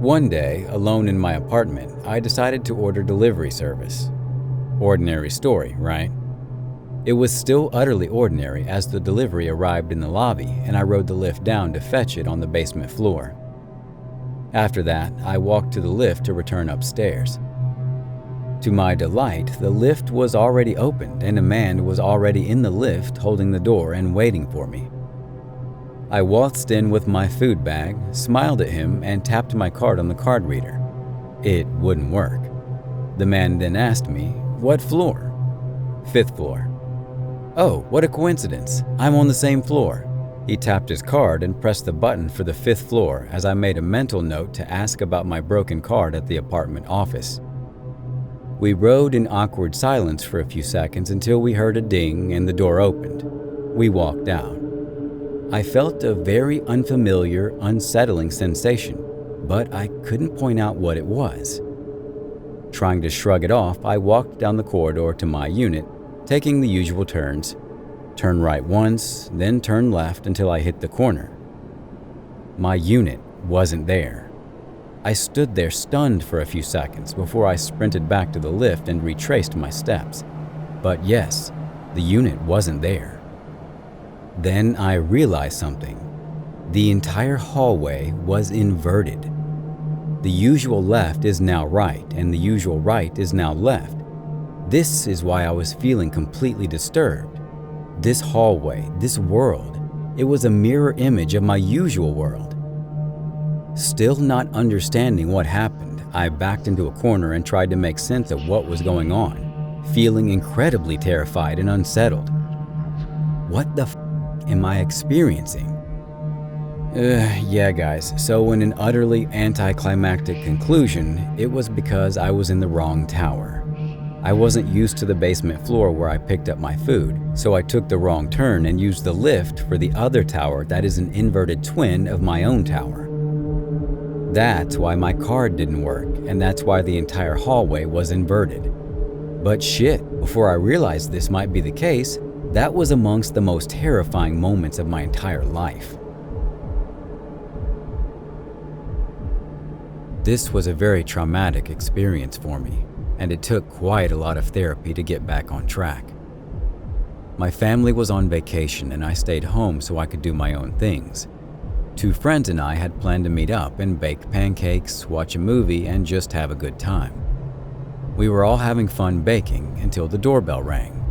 One day, alone in my apartment, I decided to order delivery service. Ordinary story, right? It was still utterly ordinary as the delivery arrived in the lobby and I rode the lift down to fetch it on the basement floor. After that, I walked to the lift to return upstairs. To my delight, the lift was already opened and a man was already in the lift holding the door and waiting for me. I waltzed in with my food bag, smiled at him, and tapped my card on the card reader. It wouldn't work. The man then asked me, "What floor?" "5th floor." "Oh, what a coincidence. I'm on the same floor." He tapped his card and pressed the button for the 5th floor as I made a mental note to ask about my broken card at the apartment office. We rode in awkward silence for a few seconds until we heard a ding and the door opened. We walked out. I felt a very unfamiliar, unsettling sensation, but I couldn't point out what it was. Trying to shrug it off, I walked down the corridor to my unit, taking the usual turns. Turn right once, then turn left until I hit the corner. My unit wasn't there. I stood there stunned for a few seconds before I sprinted back to the lift and retraced my steps. But yes, the unit wasn't there. Then I realized something. The entire hallway was inverted. The usual left is now right, and the usual right is now left. This is why I was feeling completely disturbed. This hallway, this world, it was a mirror image of my usual world. Still not understanding what happened, I backed into a corner and tried to make sense of what was going on, feeling incredibly terrified and unsettled. What the f am I experiencing? Yeah guys, so in an utterly anticlimactic conclusion, it was because I was in the wrong tower. I wasn't used to the basement floor where I picked up my food, so I took the wrong turn and used the lift for the other tower that is an inverted twin of my own tower. That's why my card didn't work, and that's why the entire hallway was inverted. But shit, before I realized this might be the case, that was amongst the most terrifying moments of my entire life. This was a very traumatic experience for me, and it took quite a lot of therapy to get back on track. My family was on vacation and I stayed home so I could do my own things. 2 friends and I had planned to meet up and bake pancakes, watch a movie, and just have a good time. We were all having fun baking until the doorbell rang.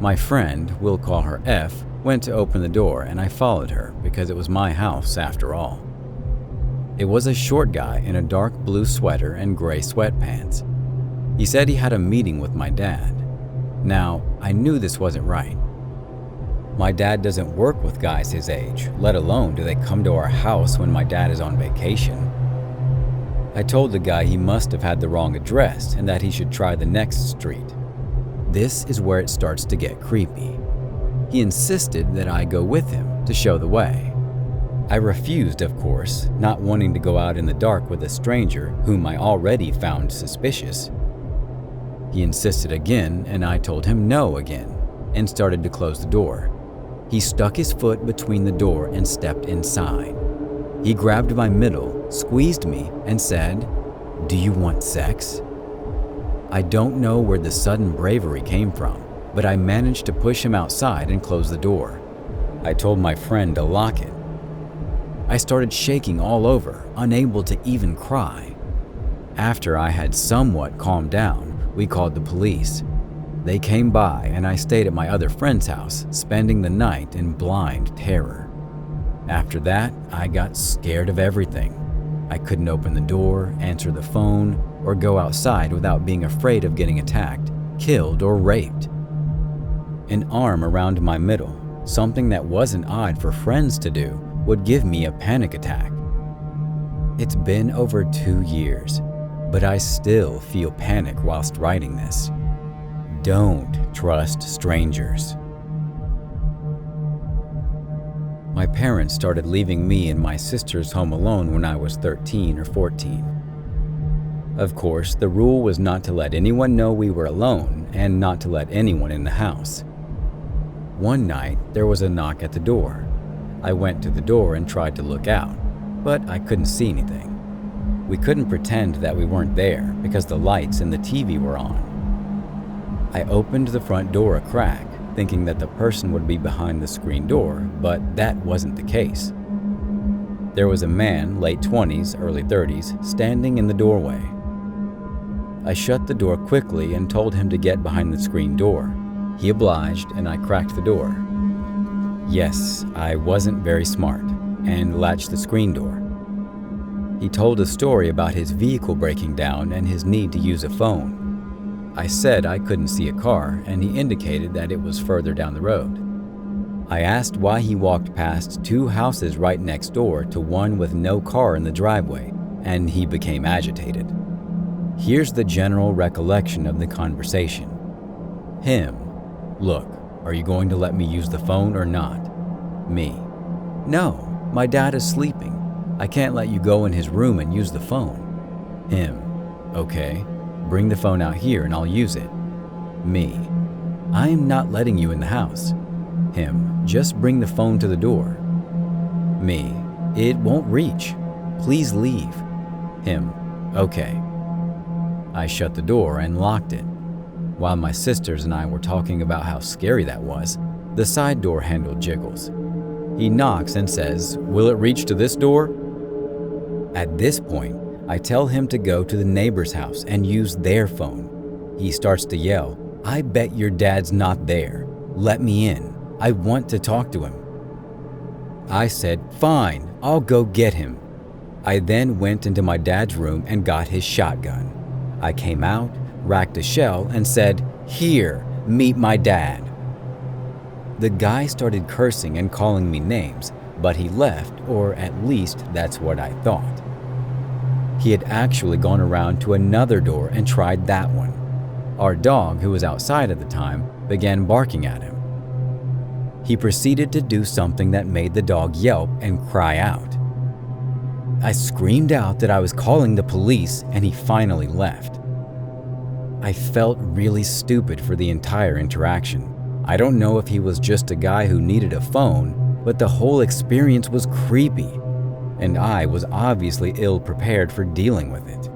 My friend, we'll call her F, went to open the door and I followed her because it was my house after all. It was a short guy in a dark blue sweater and gray sweatpants. He said he had a meeting with my dad. Now, I knew this wasn't right. My dad doesn't work with guys his age, let alone do they come to our house when my dad is on vacation. I told the guy he must have had the wrong address and that he should try the next street. This is where it starts to get creepy. He insisted that I go with him to show the way. I refused, of course, not wanting to go out in the dark with a stranger whom I already found suspicious. He insisted again, and I told him no again, and started to close the door. He stuck his foot between the door and stepped inside. He grabbed my middle, squeezed me, and said, "Do you want sex?" I don't know where the sudden bravery came from, but I managed to push him outside and close the door. I told my friend to lock it. I started shaking all over, unable to even cry. After I had somewhat calmed down, we called the police. They came by and I stayed at my other friend's house, spending the night in blind terror. After that, I got scared of everything. I couldn't open the door, answer the phone, or go outside without being afraid of getting attacked, killed, or raped. An arm around my middle, something that wasn't odd for friends to do, would give me a panic attack. It's been over 2 years, but I still feel panic whilst writing this. Don't trust strangers. My parents started leaving me and my sisters home alone when I was 13 or 14. Of course, the rule was not to let anyone know we were alone and not to let anyone in the house. One night, there was a knock at the door. I went to the door and tried to look out, but I couldn't see anything. We couldn't pretend that we weren't there because the lights and the TV were on. I opened the front door a crack, thinking that the person would be behind the screen door, but that wasn't the case. There was a man, late 20s, early 30s, standing in the doorway. I shut the door quickly and told him to get behind the screen door. He obliged, and I cracked the door. Yes, I wasn't very smart, and latched the screen door. He told a story about his vehicle breaking down and his need to use a phone. I said I couldn't see a car, and he indicated that it was further down the road. I asked why he walked past 2 houses right next door to one with no car in the driveway, and he became agitated. Here's the general recollection of the conversation. Him: "Look, are you going to let me use the phone or not?" Me: "No, my dad is sleeping. I can't let you go in his room and use the phone." Him: "Okay, bring the phone out here and I'll use it." Me: "I am not letting you in the house." Him: "Just bring the phone to the door." Me: "It won't reach. Please leave." Him: "Okay." I shut the door and locked it. While my sisters and I were talking about how scary that was, the side door handle jiggles. He knocks and says, "Will it reach to this door?" At this point, I tell him to go to the neighbor's house and use their phone. He starts to yell, "I bet your dad's not there. Let me in. I want to talk to him." I said, "Fine, I'll go get him." I then went into my dad's room and got his shotgun. I came out, racked a shell, and said, "Here, meet my dad." The guy started cursing and calling me names, but he left, or at least that's what I thought. He had actually gone around to another door and tried that one. Our dog, who was outside at the time, began barking at him. He proceeded to do something that made the dog yelp and cry out. I screamed out that I was calling the police, and he finally left. I felt really stupid for the entire interaction. I don't know if he was just a guy who needed a phone, but the whole experience was creepy, and I was obviously ill-prepared for dealing with it.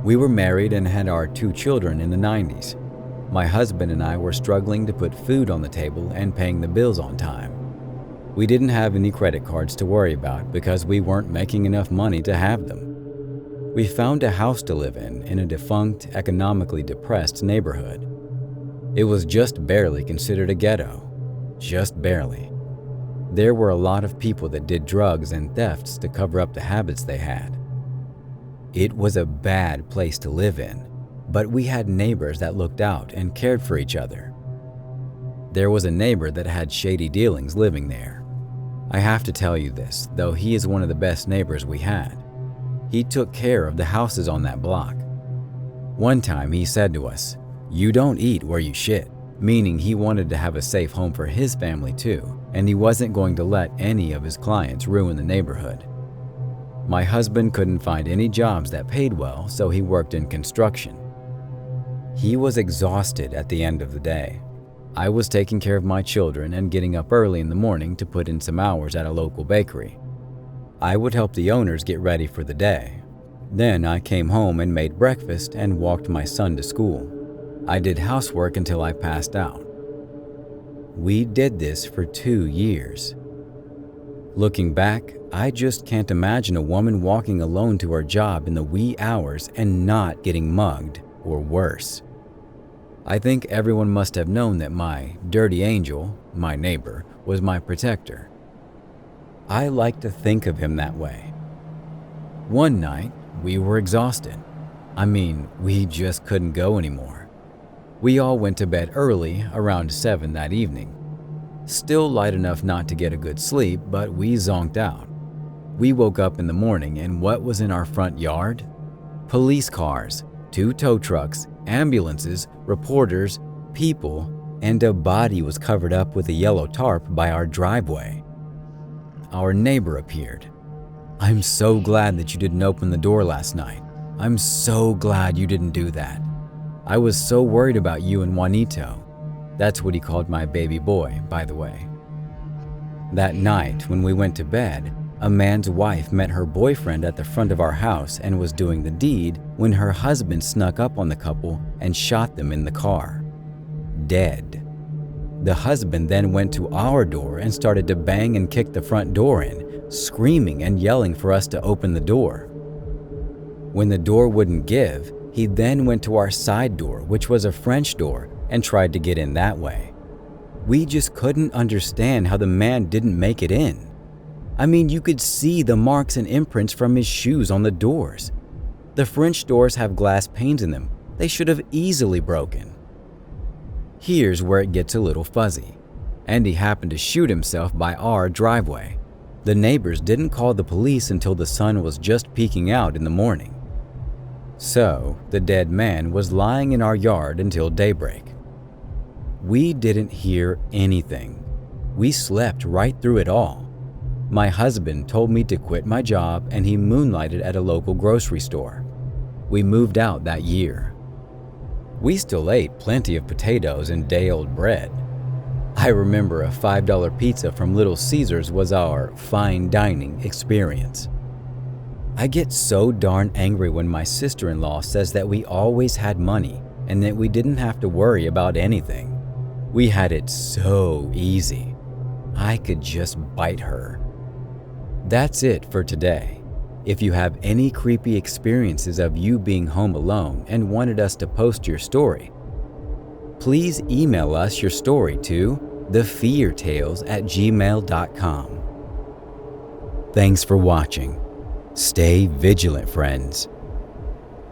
We were married and had our 2 children in the 90s. My husband and I were struggling to put food on the table and paying the bills on time. We didn't have any credit cards to worry about because we weren't making enough money to have them. We found a house to live in a defunct, economically depressed neighborhood. It was just barely considered a ghetto. Just barely. There were a lot of people that did drugs and thefts to cover up the habits they had. It was a bad place to live in, but we had neighbors that looked out and cared for each other. There was a neighbor that had shady dealings living there. I have to tell you this, though he is one of the best neighbors we had. He took care of the houses on that block. One time he said to us, "You don't eat where you shit," meaning he wanted to have a safe home for his family too, and he wasn't going to let any of his clients ruin the neighborhood. My husband couldn't find any jobs that paid well, so he worked in construction. He was exhausted at the end of the day. I was taking care of my children and getting up early in the morning to put in some hours at a local bakery. I would help the owners get ready for the day. Then I came home and made breakfast and walked my son to school. I did housework until I passed out. We did this for 2 years. Looking back, I just can't imagine a woman walking alone to her job in the wee hours and not getting mugged, or worse. I think everyone must have known that my dirty angel, my neighbor, was my protector. I like to think of him that way. One night, we were exhausted. We just couldn't go anymore. We all went to bed early, around 7 that evening. Still light enough not to get a good sleep, but we zonked out. We woke up in the morning, and what was in our front yard? Police cars, 2 tow trucks, ambulances, reporters, people, and a body was covered up with a yellow tarp by our driveway. Our neighbor appeared. "I'm so glad that you didn't open the door last night. I'm so glad you didn't do that. I was so worried about you and Juanito." That's what he called my baby boy, by the way. That night, when we went to bed, A man's wife met her boyfriend at the front of our house and was doing the deed when her husband snuck up on the couple and shot them in the car. Dead. The husband then went to our door and started to bang and kick the front door in, screaming and yelling for us to open the door. When the door wouldn't give, he then went to our side door, which was a French door, and tried to get in that way. We just couldn't understand how the man didn't make it in. I mean, you could see the marks and imprints from his shoes on the doors. The French doors have glass panes in them. They should have easily broken. Here's where it gets a little fuzzy. Andy happened to shoot himself by our driveway. The neighbors didn't call the police until the sun was just peeking out in the morning. So, the dead man was lying in our yard until daybreak. We didn't hear anything. We slept right through it all. My husband told me to quit my job and he moonlighted at a local grocery store. We moved out that year. We still ate plenty of potatoes and day-old bread. I remember a $5 pizza from Little Caesars was our fine dining experience. I get so darn angry when my sister-in-law says that we always had money and that we didn't have to worry about anything. We had it so easy. I could just bite her. That's it for today. If you have any creepy experiences of you being home alone and wanted us to post your story, please email us your story to thefeartales@gmail.com. Thanks for watching. Stay vigilant, friends.